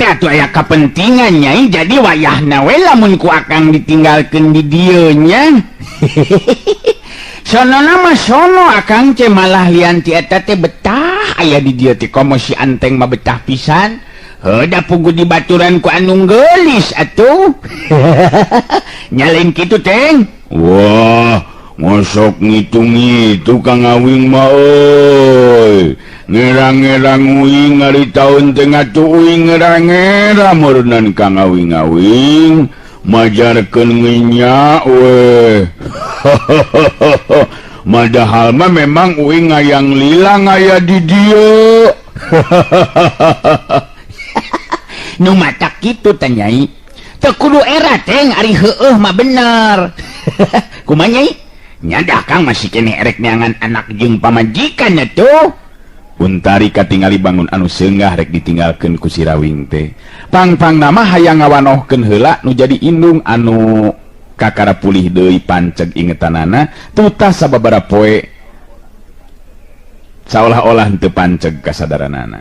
Atuh aya kepentingannya jadi wayahna we lamun ku akang ditinggalkeun di dieu nya. Sonona mah sono akang teh malah lian ti eta teh betah aya di dieu teh komo si Anteng mah betah pisan. Heuda pugu dibaturan ku anu geulis atuh. Nyalain kitu Teng. Wah, mosok ngitung-ngitung Kang Awing mah euy. Ngerang-ngerang uing hari tahun tengah tu uing ngerang-ngerang murnan Kang Awing-awing majarkeun nginyak weh. Madahal mah memang uing ngayang lilang aya di dieu. Nu matak kitu teh Nyai. Teu kudu era Teng ari heueuh mah bener. Kumaha Nyai? Nyadah Kang masih kene erek neangan anak jeung pamajikan atuh. Untari katingali bangun anu seunggah rek ditinggalkeun ku si Rawing teh. Pang-pang nama hayang ngawanohkeun heula nu jadi indung anu kakara pulih deui panceg ingetanana tutas sababaraha poe saolah-olah henteu panceg kasadaranana.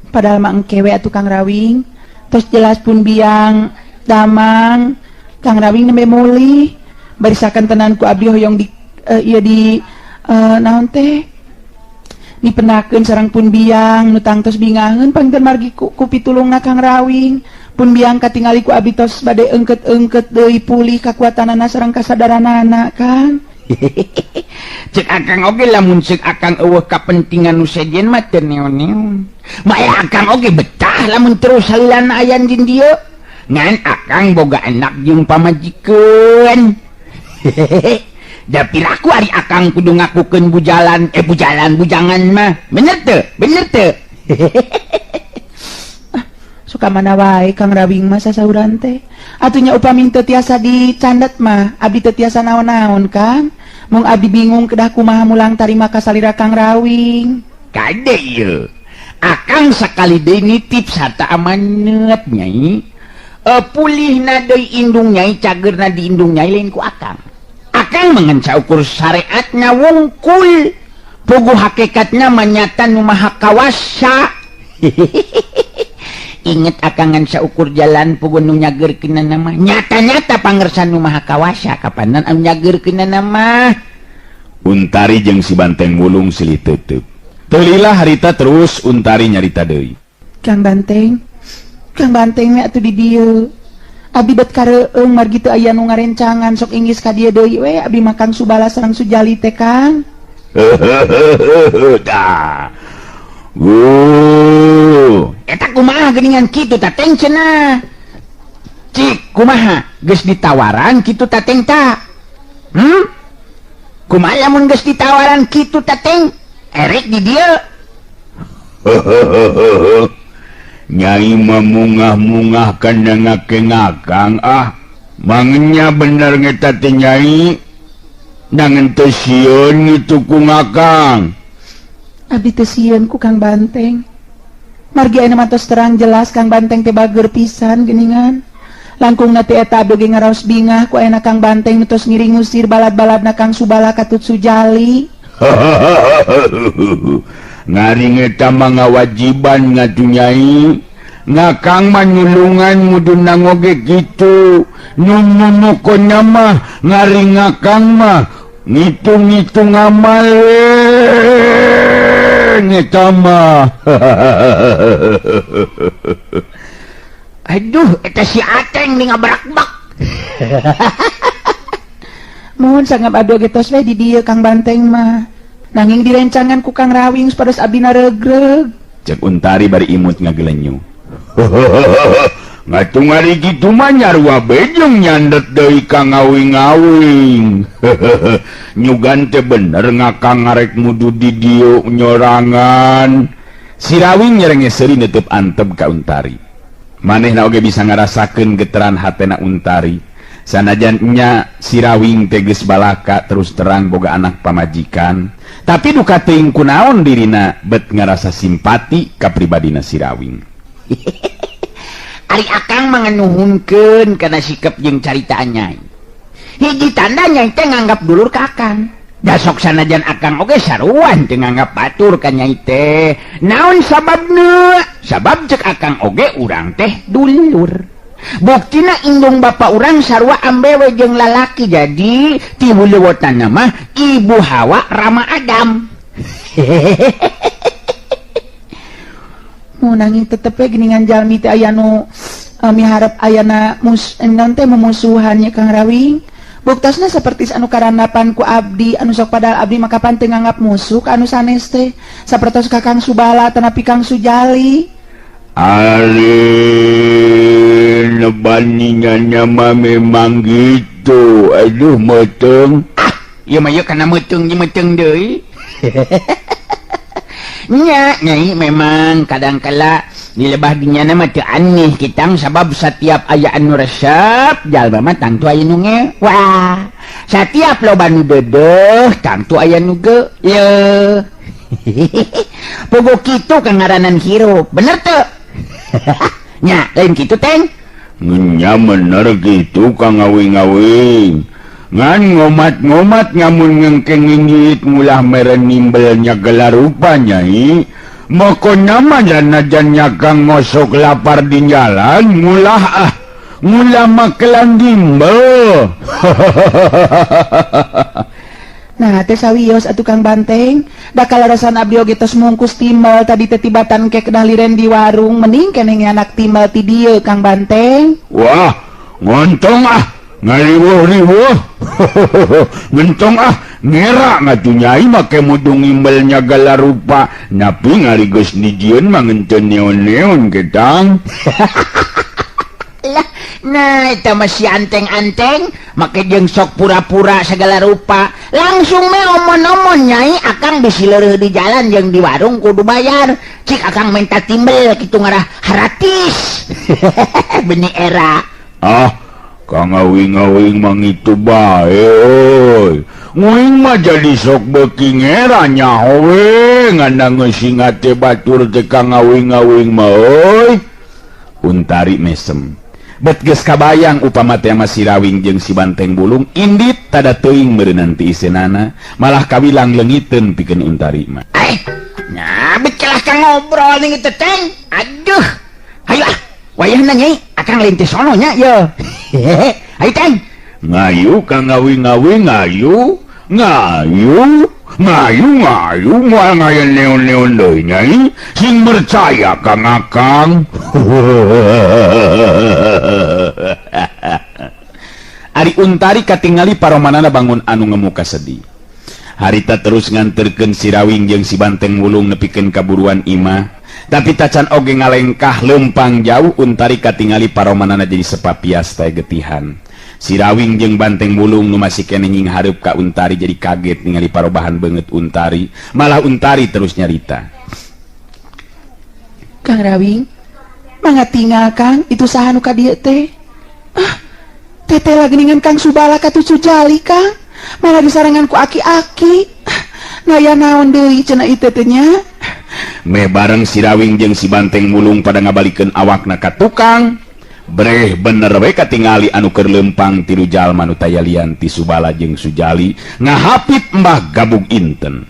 Padahal mah engke we atuh Kang Rawing, tos jelas pun biang damang Kang Rawing nembe mulih barisakan tenan ku abdi hoyong di ieu di naon teh dipenakeun sareng pun biang nu tangtos bingaheun pangeutan margi ku pitulungna Kang Rawing pun biang katingali ku abdi tos bade eungkeut-eungkeut deui pulih kakuatanana sareng kasadaranana Kang. Cek akang oge lamun cek akang eueuh kapentingan nu sejen mah teu neon-neon. Maya akang oge betah lamun terus salilana aya di dieu. Ngan akang boga anak jeung pamajikeun. Da piraku ari akang kudu ngakukeun bujalan bujangan mah. Bener teu? Suka mana wae Kang Rawing mah sasahuran teh. Atunya upami teu tiasa dicandet mah abdi teu tiasa naon-naon Kang. Mung abdi bingung kedah kumaha mulang tarima ka salira Kang Rawing. Kade ieu. Akang sakali deui nitip sarta amaneut Nyai. Pulihna deui indung Nyai cageurna di indung Nyai lain ku akang. Akang mengenca ukur syariatnya wungkul pugu hakikatnya manyata nu maha kawasa. Inget akang ngan ukur jalan pugu nu nyageurkeun nama nyata-nyata pangersan nu maha kawasa kapanan anu nyageurkeun nama. Untari jeung si Banteng Wulung silih teuteuk. Teu lila harita terus Untari nyarita deui. Kang Banteng we atuh di dieu. Abdi bet kareueung margi teu aya nu ngarencangan sok inggis ka dieu deui we abdi makan subala sareng Sujali teh Kang. Tah. Eta kumaha geuningan kitu tah Teng cenah. Cik kumaha geus ditawaran kitu tah Teng tah. Kumaha lamun geus ditawaran kitu tah Teng? Erek di dieu. Nyai memungah-mungah kandangakeun akang mangnya bener ngeta teh Nyai nangen teu sieun itu ku ngakang. Abdi teu sieun ku Kang Banteng. Margi ayeuna mah tos terang jelas Kang Banteng teh bageur pisan geuningan. Langkungna teh eta abdi ge ngaraos bingah ku ayeuna Kang Banteng nu tos ngiring ngusir balad-baladna Kang Subala katut Sujali. Ngaring eta mah ngawajiban ngatu Nyai. Ngakang mah nyulungan muduna ngoge kitu. Numunukonnya mah ngaring ngakang mah ngitung-ngitung amal eta mah. Aduh, eta si Ateng nih ngabrak-bak. Mohon sanggap adu getos we di dieu Kang Banteng mah. Nanging direncangan ku Kang Rawing supados abdi naregreg. Cek Untari bari imut ngagelenyu. Ngatung hari kitu mah nyarua bejeng nyandet deui Kang Awing-awing. Nyugan teh bener ngakang ngarek mudu di dieu nyorangan. Si Rawing nyerenge seuri neuteub antep ka Untari. manehna oge bisa ngarasakeun geteran hatena Untari. Sanajannya Sirawing teges balaka terus terang boga anak pamajikan, tapi duka teuing kunaon dirina bet ngarasa simpati ka pribadina Sirawing. Ari akang manganuhunkeun kana sikap jeung carita Nyai. Hiji tanda Nyai teh nganggap dulur ka akang. Da sok sanajan akang oge saruan teu nganggap batur ka Nyai teh. Naon sababna? Sabab cek akang oge urang teh dulur. Buktina indung bapak urang sarua ambewe jeung lalaki, jadi ti huleuweutna mah Ibu Hawa Rama Adam. Mun nanging tetep we geuningan jalmi teh aya nu miharep ayana naon teh mumusuhan nya Kang Rawing. Buktasna saperti anu karanapan ku abdi anu sok padahal abdi makapan teu nganggap musuh ka anu sanes teh sapertos ka Kang Subala tanapi Kang Sujali. Bandingannya mah memang gitu. Aduh meteng. Ya mah ya kana meteng jeung meteng deui. Nya Nyai memang kadangkala di lebah dinyana mah teu aneh kitang sabab setiap aya anu resep jalma mah tangtu aya nu wah. Satiap loba nu deudeuh tangtu aya nu geuleuh. Pogo kitu kang ngaranan hirup. Bener teu? Nya lain kitu teng. Nya bener gitu Kang Awing-awing. Ngan ngomat-ngomat ngamun ngengkeng ngingit ngulah meren nimbelnya gelar rupa Nyai. Moko nama janajan nyakang ngosok lapar di jalan ngulah makelan dimbel. Nah teh sawios atuh Kang Banteng, da kalarasan abdi oge tos mungkus timbal tadi teh tibatan ke kedah liren di warung, mending keneh anak timbal ti dieu Kang Banteng. Wah, ngontong ngaliwuh-liwuh. Ngentong ngera ngatu Nyai make mudung imbelnya gala rupa, napi ngaligeus dijieun mah ngeunteu neon-neon getang. Nah, itu masih anteng-anteng, make jeung sok pura-pura segala rupa. Langsung me omon-omon Nyai, akang bisi leureuh di jalan jeung di warung kudu bayar. Cik akang minta timbel kitu ngarah haratis. Benih era. Kang Awing-awing mang itu bae euy. Nguing mah jadi sok beuki ngera nyaho we, ngana ngeusingat teh batur teh Kang Awing-awing mah euy. Untari mesem. Bet geus kabayang upama teh mah Sirawing jeung si Banteng Bulung indit tada teuing meureunnan ti iseunana, malah kawilang leungiteun pikeun Untari mah. Nah, becelah ka ngobrol ning teh teng. Aduh. Hayu wayahna Nyai, akang lain teh sono nya ye. Hayu teng. Ngayu Kang Awing-awing ngayu. Moal ngayan neon-neon deui Nyai. Sing percaya Kang Akang. Ari Untari katingali paromanana bangun anu ngemuka sedih. Harita terus nganterkeun Sirawing jeung si Banteng Wulung nepikeun kaburuan imah. Tapi tacan oge ngalengkah lempang jauh Untari katingali paromanana jadi sepapias teh getihan. Sirawing jeung Banteng Wulung nu masih keneh nying hareup ka Untari jadi kaget ningali parobahan beungeut Untari. Malah Untari terus nyarita. Kang Rawing, mangga tinggal Kang, itu saha nu ka dieu teh? Teteh lagi dengan Kang Subala ka tu Sujali Kang. Malah disarangan ku aki-aki. Ngaya naon deui cenah ieu teh nya? Me bareng Sirawing jeung si Banteng Wulung pada ngabalikeun awakna ka tukang. Breh bener we katingali anu keur lempang tilu jalma nu tayalian ti Subala jeung Sujali ngahapit Mbah Gabug Inten.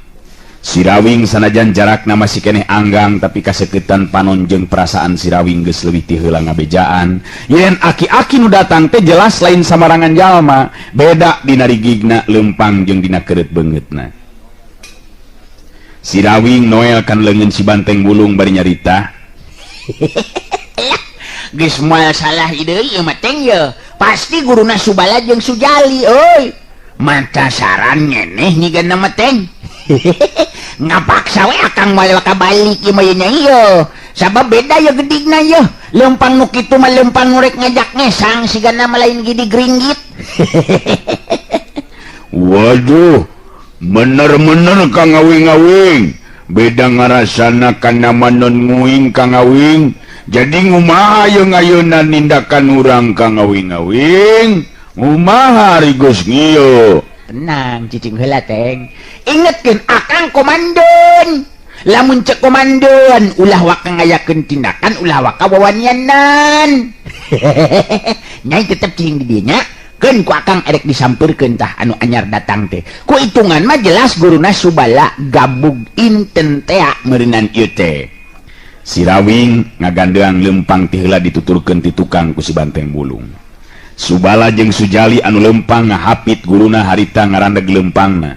Sirawing sanajan jarakna masih keneh anggang tapi kaseuketan panon jeung perasaan Sirawing geus leuwih ti heula ngabejaan. Yen aki-aki nu datang teh jelas lain samarangan jalma, beda dina rigigna lempang jeung dina keureut beungeutna. Sirawing noelkan leungeun si Banteng Wulung bari nyarita. Geus moal salah deui ieu mah teng ye. Pasti guruna Subala jeung Sujali euy. Mata saran ngeneh nyigeuna mah teng. Ngapaksa we akang moal kabalik ieu mah Nyai ye. Sabab beda ye gedigna ye. Lempang nu kitu mah lempang nu rek ngajak ngesang sigana mah lain gidi gringgit. Waduh, bener-bener Kang Awing-awing. Beda ngarasana kana manon nguing Kang Awing jadi ngumaha yang ayeuna nindakan urang ka ngawing-ngawing ngumaha Gus Ngio tenang cicing heula teng ingetkeun akang komandon lamun cek komandon ulah waka ngayakeun tindakan ulah waka wawanianan nyai tetep cing di dieu nya keun ku akang erek disampeurkeun tah anu anyar datang teh ku hitungan mah jelas guruna Subala gabug inten teh meureunan ieu teh si Rawing ngagandeang lempang ti heula dituturkeun ti tukang ku si Banteng Bulung. Subala jeung Sujali anu lempang ngahapit guruna harita ngarandeg lempangna.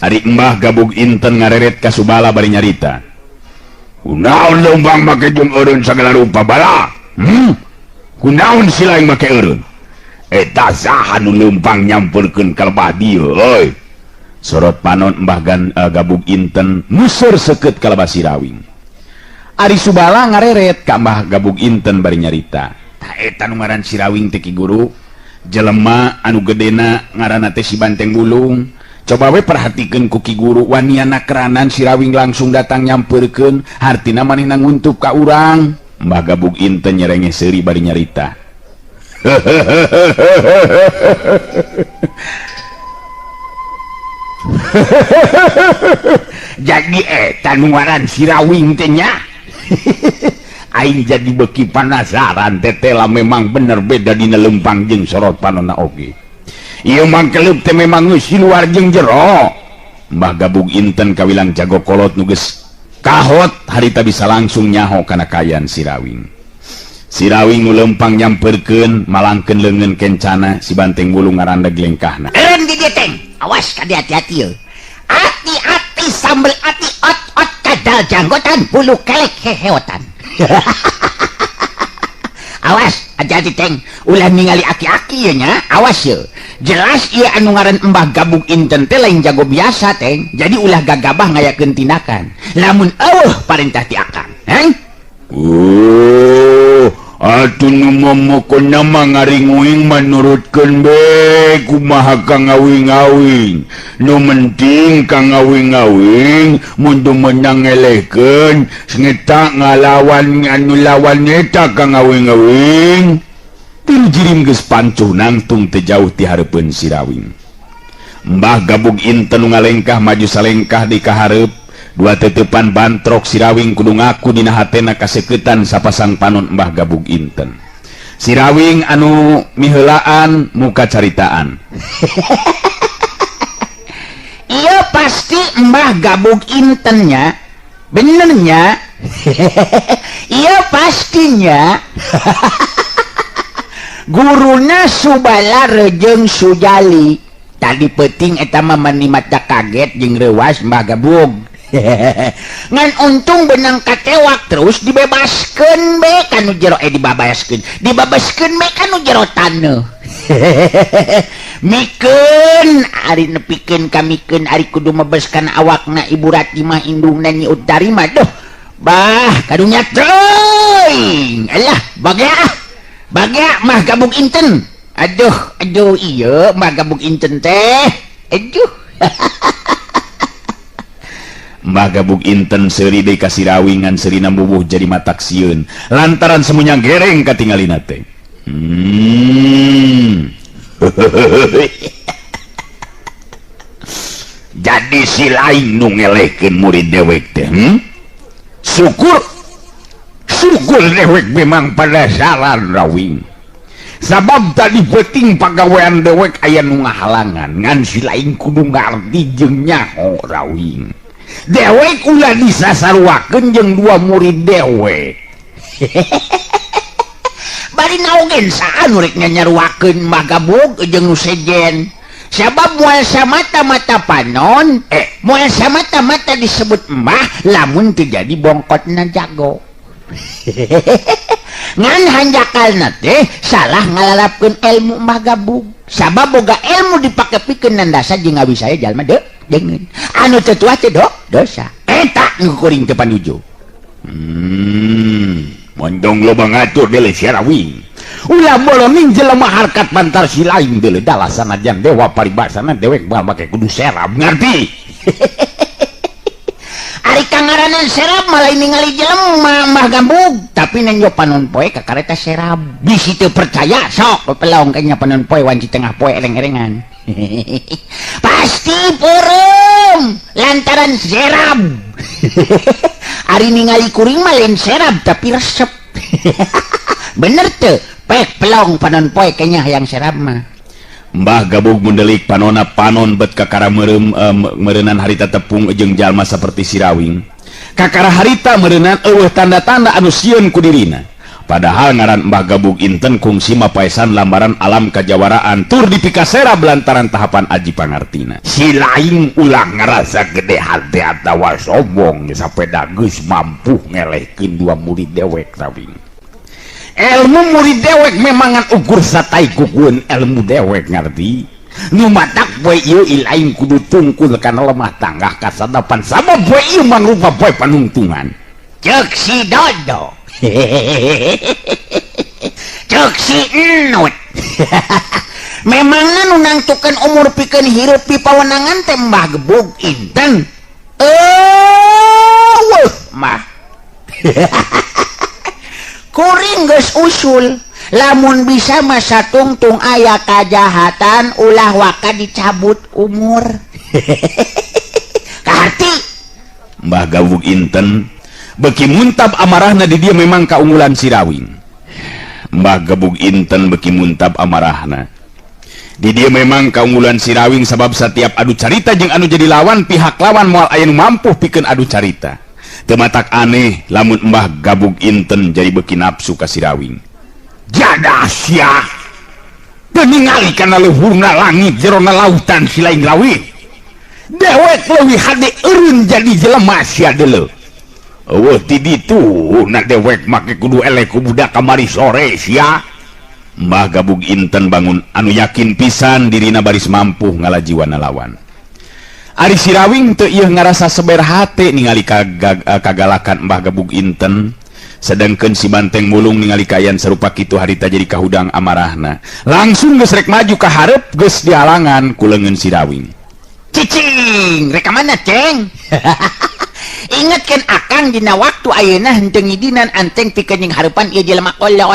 Ari embah gabug inten ngareret ka Subala bari nyarita. Kunaon lempang make jeung eureun sagala rupa bala? Kunaon si laing make eureun? Eta saha nu lempang nyampeurkeun ka lebah dieu euy. Sorot panon embah gabug inten museur seukeut ka lebah si Rawing. Ari Subala ngareret ka Mbah Gabug Inten bari nyarita. Tah eta nu ngaran si Rawing teh Ki Guru. Jelema anu gedena ngaranna teh si Banteng Bulung. Coba we perhatikeun ku Ki Guru waniana keranan si Rawing langsung datang nyampeurkeun hartina manehna nguntup ka urang. Mbah Gabug Inten nyerenge seuri bari nyarita. jadi eta nu ngaran si Rawing teh nya Aing jadi beki penasaran tetela memang bener beda dina lempang jeung sorot panonna oge. Ieu mah keleup teh memang geus di luar jeung jero. Mbah Gabug Inten kawilang jago kolot nu geus kahot harita bisa langsung nyaho kana kayan si Rawing. Si Rawing nu lempang nyampeurkeun malangkeun leungeun kencana si Banteng Bulung ngarandeg lengkahna. Eureun di dieu teng awas ka hati-hati yeuh ati-ati sambel ati ot-ot kadal janggotan bulu kelek heheotan. Awas hati-hati teng ulah ningali aki-aki ya nya awas ye jelas ieu anu ngaran Mbah Gabug Inten teh lain jago biasa teng jadi ulah gagabah ngayakeun tindakan lamun eueuh parentah ti akang atuh nu momokon nama ngaringuing manurutkeun be kumaha ka ngawing-ngawing nu menting ka ngawing-ngawing mun teu menang ngelehkeun ngeta ngalawan anu lawan eta ka ngawing-ngawing tim jirim geus pancuh nangtung teu jauh ti hareupeun si Rawing. Mbah Gabug Inten nu ngalengkah maju salengkah di kahareup dua tetepan bantrok si Rawing kudu ngaku dina hatena kaseuketan sapasang panon Mbah Gabug Inten. Si Rawing anu miheulaan muka caritaan. Iya pasti Mbah Gabug Intennya benernya. Iya pastinya. Guruna Subala jeung Sujali tadi penting eta mah manimata kaget jeung reuas Mbah Gabug. Ngan untung benang katewak terus dibebaskeun be kanu jero dibabaskeun be kanu jero taneuh. Mikeun ari nepikeun kamikeun ari kudu mebeskan awakna Ibu Ratimah indungna Nyi Utari mah duh bah kadunya teuing alah bagea Mah Gabug Inten aduh iya Mah Gabug Inten teh aduh. Mbah Gabug Inten seuri deui ka si Rawing ngan seurina bubuh jadi matak sieun lantaran semuanya gereng katingalina teh. Jadi si lain nu ngelehkeun murid dewek teh. Syukur dewek memang pada saran Rawing. Sabab tadi penting pagawean dewek aya nu ngahalangan ngan si lain kudu ngarti jeung nyaho Rawing. Dewek ulah disasarwakeun jeung dua murid dewek. Bari naogen saan urek nyanyaruakeun Mbah Gabug jeung nu sejen. Sabab moal samata-mata panon, moal samata-mata disebut Mbah lamun teu jadi bongkotna jago. Ngan hanjakalna teh salah ngalalapkeun ilmu Mbah Gabug. Sabab boga ilmu dipake pikeun nandasa jeung ngawisaya jalma dengan anu tetua teh dosa eta ngukuring teu panuju. Mondong loba ngatur deuleu si Rawing. Ulah bolongin jelema harkat pantar si lain deuleu dalah sanajan dewa paribasana dewek bae make kudu serab ngarti. Ari kangaranan serab malah ningali jelema mah gambug tapi nenjo panon poe ka kareta serab bisi teu percaya sok pelong kayaknya panon poe wanci tengah poe ereng-erengan pasti peureum lantaran serab ari ningali kuring mah lain serab tapi resep bener teu pek pelong panon poe kayaknya hayang serab mah. Mbah Gabug mundelik panona panon bet kakara merenan harita tepung jeung jalma seperti Sirawing. Kakara harita merenan eueuh tanda-tanda anu sieun ku dirina. Padahal ngaran Mbah Gabug inten kungsi mapaesan lambaran alam kajawaraan tur dipikasera belantaran tahapan aji pangartina. Si laing ulah ngerasa gede hati atawa sombong sampai dageus mampu ngelehkeun dua murid dewek Rawing. Ilmu murid dewek memangan ukur satai kukuan ilmu dewek ngerti nu matak poe ieu ilaing kudu tungkul kana lemah tanggah kasadapan sama poe ieu mangrupa poe panungtungan ceuk si dodo ceuk si enut memangna nu nangtukeun umur pikeun hirup pi pawenangan teh Mbah Gebug inten mah kuring geus usul lamun bisa masa tungtung aya kajahatan ulah waka dicabut umur kahati Mbah Gabug inten beki muntab amarahna di dia memang kaunggulan Sirawing. Mbah Gabug inten beki muntab amarahna di dia memang kaunggulan Sirawing sabab setiap adu carita jeung anu jadi lawan pihak lawan moal aya nu mampu pikeun adu carita. Tematak aneh lamun Mbah Gabug inten jadi beki nafsu ka Sirawing. Jadah sia teu ningali kana leuhurna langit jerona lautan si lain lawih dewek leuwih hade eureun jadi jelema sia deuleu eueuh ti ditu na dewek make kudu eleh ku budak kamari sore sia. Mbah Gabug inten bangun anu yakin pisan dirina baris mampu ngalajiwana lawan. Ari Sirawing teu ieu ngarasa seber hate ningali kagalakan Mbah Gabug inten sedangkeun si Banteng Mulung ningali kayan sarupa kitu harita jadi kahudang amarahna langsung geus rek maju ka hareup geus dihalangan ku leungeun Sirawing. Cicing rek mana ceng ingetkeun akang dina waktu ayeuna henteu ngidinan anteng pikeun jeung hareupan ieu jelema kolot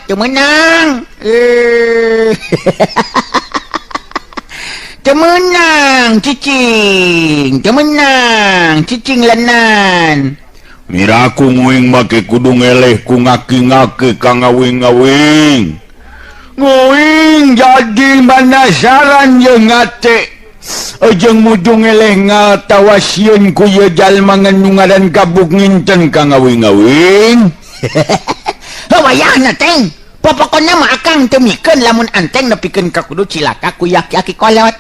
teu meunang temenang cicing lenan miraku nguing make kudu ngeleh ku ngaki-ngaki ka ngawing-ngawing jadi manasaran jeung ngate jeung mujung ngeleh ngatawasieun ku ieu jalma nganu ngaran Gabug nginten ka ngawing-ngawing wayahna teng pokoknya mah akang teu mikeun lamun anteng nepikeun ka kudu cilaka ku yaki-yaki kolot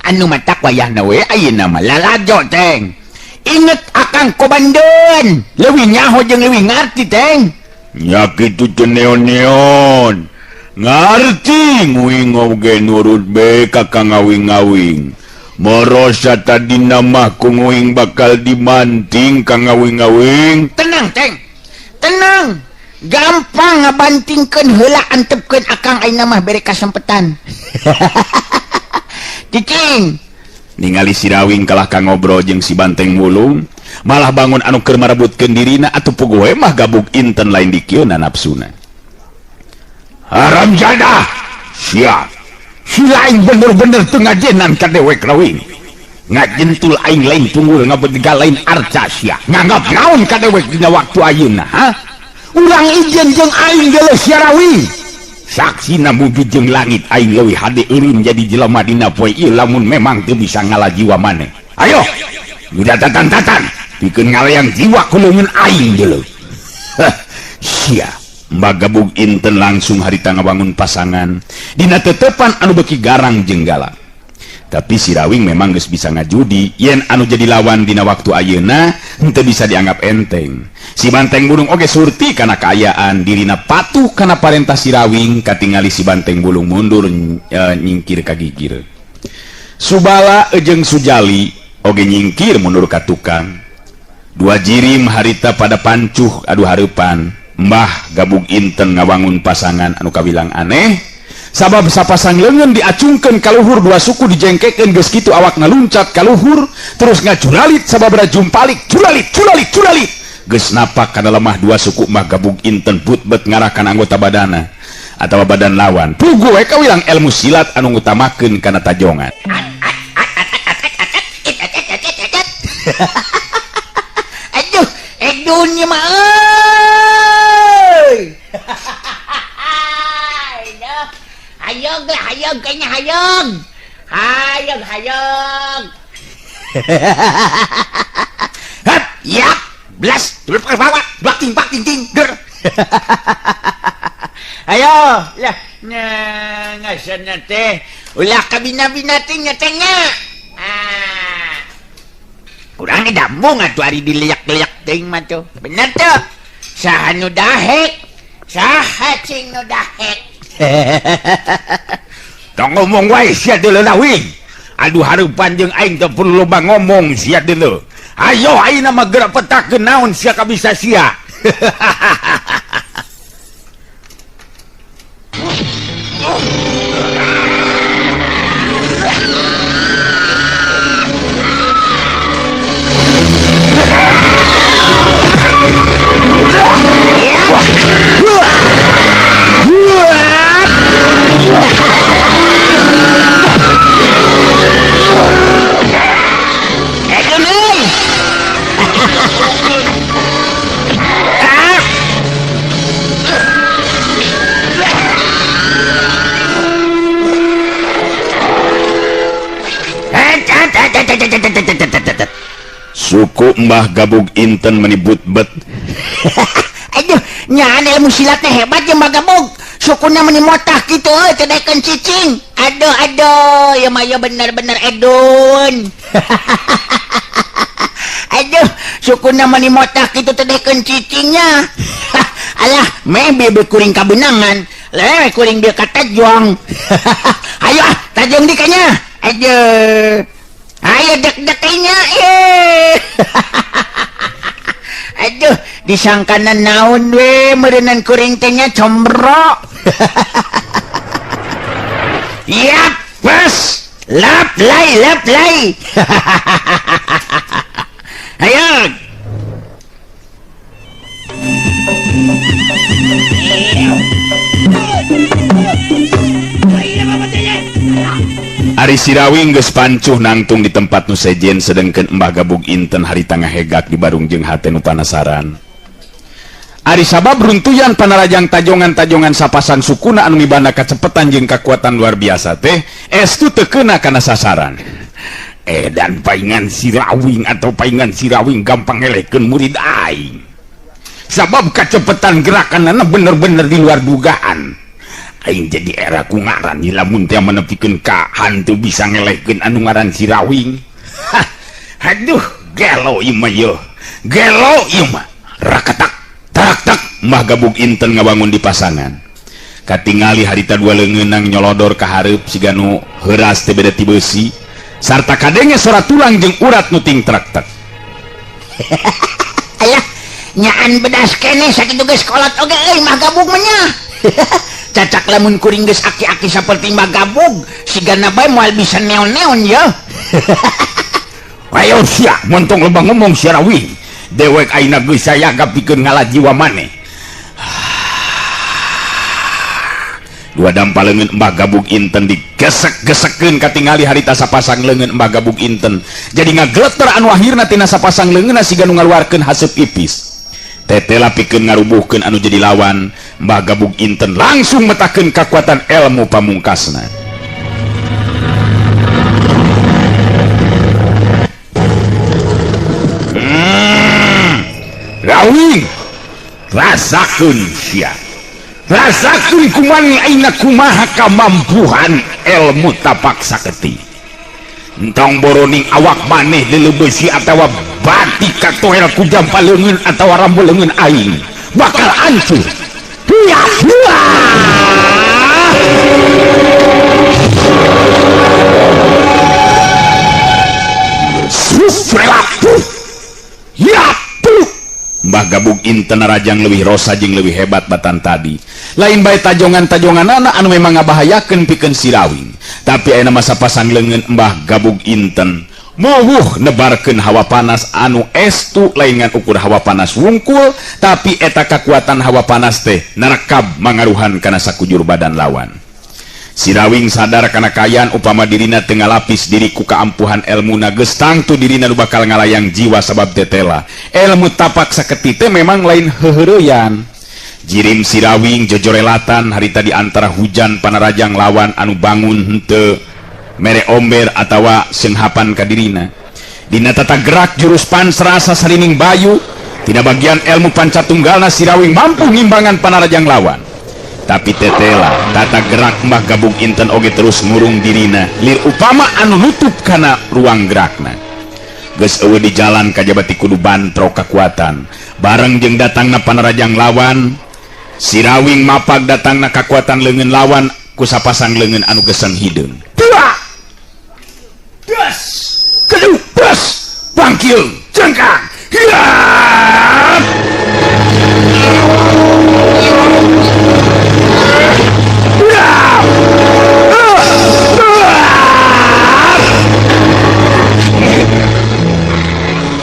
anu matak wayahna we ayeuna mah lalajo teng inget akang kobandeun leuwih nyaho jeung leuwih ngarti teng nya kitu teh neon-neon ngarti nguing oge nurut be ka ngawing-ngawing morosa tadina mah ku nguing bakal dimanting ka ngawing-ngawing. Tenang teng tenang gampang ngabantingkeun heula antepkeun akang ayeuna mah bere kasempetan cicing ningali Sirawing kalah ka ngobrol jeung si Banteng Mulung malah bangun anu keur marebutkeun dirina atuh puguh mah Gabug inten lain dikieuna nafsuna. Haram jadah sia si lain bener-bener teu ngajenan ka dewek Rawing ngajentul aing lain tunggul ngabedga lain arca sia nganggap naon ka dewek dina waktu ayeuna ha urang ijen jeung aing geuleuh sia Rawing saksina wujud jeung langit aing leuwih hade eureun jadi jelema dina poe ieu lamun memang teu bisa ngalah jiwa maneh ayo udah tatan-tatan pikeun ngaleang jiwa ku leungeun aing geuleuh sia. Mbah Gabug inten langsung harita ngabangun pasangan dina tetepan anu beki garang jeung galak. Tapi Sirawing memang geus bisa ngajudi yen anu jadi lawan dina waktu ayeuna henteu bisa dianggap enteng. Si Banteng Mulung oge surti kana kaayaan dirina patuh kana parentah Sirawing katingali si Banteng Mulung mundur nyingkir ka gigir. Subala jeung Sujali oge nyingkir mundur ka tukang. Dua jirim harita pada pancuh adu hareupan. Mbah Gabug inten ngawangun pasangan anu kabilang aneh sabab sapasang leungeun diacungkeun ka luhur dua suku dijengkekeun geus kitu awak ngaluncat ka luhur terus ngajuralit sababaraha jumpalik curalit geus napak kana lemah dua suku mah gabung inten putbet ngarakan anggota badana atawa badan lawan pugu we kawilang ilmu silat anu ngutamakeun kana tajongan. Aduh nya mah hayog lah, hayog kayaknya hayog. Hap, yap, blas, bawa, bakting, ger. Ayo, lah, ngasana teh, ulah kabina-bina ting nyatanya. Kurang dambung atuh ari diliak-liak ting mah tuh. Bener tuh. Saha nu dahek? Saha cing nu dahek? Tong ngomong wae sia deuleu lawing. Aduh hareupan jeung aing teh perlu loba ngomong sia deuleu. Ayo ayeuna mah geura petakeun naon sia kabisa sia. Suku Mbah Gabug Inten menibut bet. Aduh, nyaan ilmu silatnya hebat ya Mbah Gabug. Sukuna menimotah gitu, cedekan cicing. Aduh, ya maya benar-benar edun. Aduh, sukuna menimotah gitu cedekan cicingnya. Alah, bebe kuring kabenangan. Leh, kuring dia kata juang. Ayo, tajong dikanya. Aduh. Ayo dek-deknya Aduh, disangkanan naon we meureunnan kuring teh nya combro. Yap, bos. Lap lay. Ayo. Ari Sirawing geus pancuh nangtung di tempat nu sejen sedengkeun Mbah Gabug Inten hari tangah hegak di barung jeung hate nu panasaran. Ari sabab runtuyan panarajang tajongan-tajongan sapasang sukuna anu mibanda kacepetan jeung kakuatan luar biasa teh estu teu keuna kana sasaran. Dan paingan Sirawing atau paingan Sirawing gampang ngelehkeun murid aing. Sabab kacepetan gerakanana bener-bener di luar dugaan. Aing jadi era ku ngaran lamun teh menepikeun ka hantu bisa ngelehkeun anu ngaran Sirawing. Aduh, gelo ieu mah yo. Gelo ieu mah. Rakatak, tarak-tak Mbah Gabug Inten ngabangun di pasangan. Katingali harita dua leungeunang nyolodor ka hareup siga nu heuras teh beda ti beusi. Sarta kadenge sora tulang jeung urat nu ting trak-tak. Alah, nyaan bedas kene sakitu geus kolot oge euy Mbah Gabug mah nya. Cacak lamun kuring geus aki-aki saperti Mbah Gabug sigana bae moal bisa neon-neon ya. Ayo sia montong loba ngomong Sirawing dewek ayeuna geus saya gapikeun ngalajiwa maneh. Dua dampal leungeun Mbah Gabug Inten digesek-gesekeun katingali harita sapasang leungeun Mbah Gabug Inten jadi ngagleter anu akhirna tina sapasang leungeunna siga nu ngaluarkeun haseup ipis. Tetela pikeun ngarubuhkeun anu jadi lawan. Mbah Gabug Inten langsung metakeun kekuatan ilmu pamungkasna. Rawing rasakeun sia. Rasakeun kumaha ayeuna kumaha kamampuhan ilmu tapak saketi. Entong boroning awak maneh leuleum beusi atawa batik katoel ku jampal leungeun atawa rambul leungeun aing bakal hancur. Mbah Gabug Inten Rajang lebih rosa jeung lebih hebat batan tadi. Lain bae tajongan-tajongan anak anu memang ngabahayakeun pikeun si Rawing. Tapi ayeuna masa pasang leungeun Mbah Gabug Inten muhuh nebarkeun hawa panas anu estu lain ngan ukur hawa panas wungkul, tapi eta kakuatan hawa panas teh narekab mangaruhan kana sakujur badan lawan. Si Rawing sadar kana kayaan upama dirina teu ngalapis diri ku kaampuhan elmuna geus tangtu dirina nu bakal ngalayang jiwa sabab tetela. Ilmu tapak saketi teh memang lain heureuyan. Jirim si Rawing jojorelatan harita di antara hujan panarajang lawan anu bangun henteu mere omber atawa senghapan ka dirina. Dina tata gerak jurus pansrasa sarining bayu, tina bagian ilmu pancatunggalna si Rawing mampu ngimbangan panarajang lawan. Tapi tetela tata gerak Mbah Gabug Inten oge terus ngurung dirina lir upama anu nutup kana ruang gerakna. Geus eueuh di jalan kajabati kudu bantro kakuatan bareng jeung datangna panarajang lawan. Si Rawing mapag datangna kakuatan leungeun lawan ku sapasang leungeun anu geusan hideung. Dua das kedua das bangkil cengkang hiat.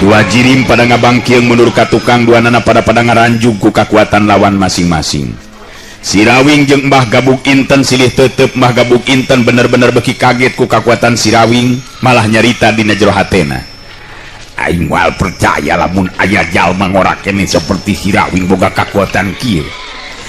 Dua jirim pada ngabangkil mundur ka tukang, dua nana pada ngaranjug ku kakuatan lawan masing-masing. Si Rawing jeung Mbah Gabug Inten silih teuteup Mbah Gabug Inten bener-bener beki kaget ku kakuatan si Rawing, malah nyarita dina jero hatena. Aing moal percaya lamun aya jalma ngorakene seperti si Rawing boga kakuatan kieu.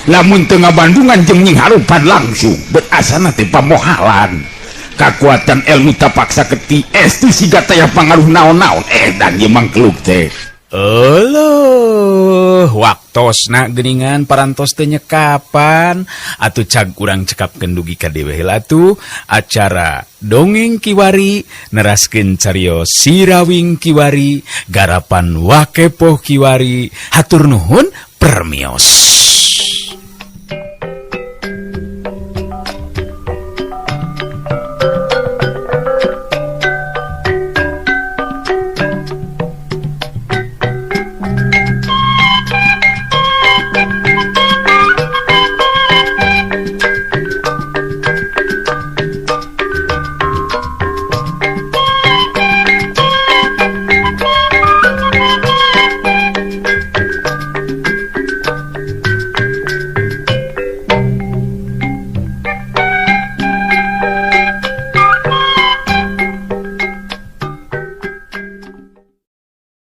Lamun teu ngabandungan jeung nying harupan langsung, bet asana teh pamohalan. Kakuatan ilmu tapak saketi esti siga taya pangaruh naon-naon dan ieu mangkeluk teh. Eueuh, waktosna geuningan parantos teh nyekapan atuh cag urang cekapkeun dugi ka dewe heula atuh acara dongeng Kiwari neraskeun cariyos Si Rawing Kiwari garapan Wakepoh Kiwari. Hatur nuhun permios.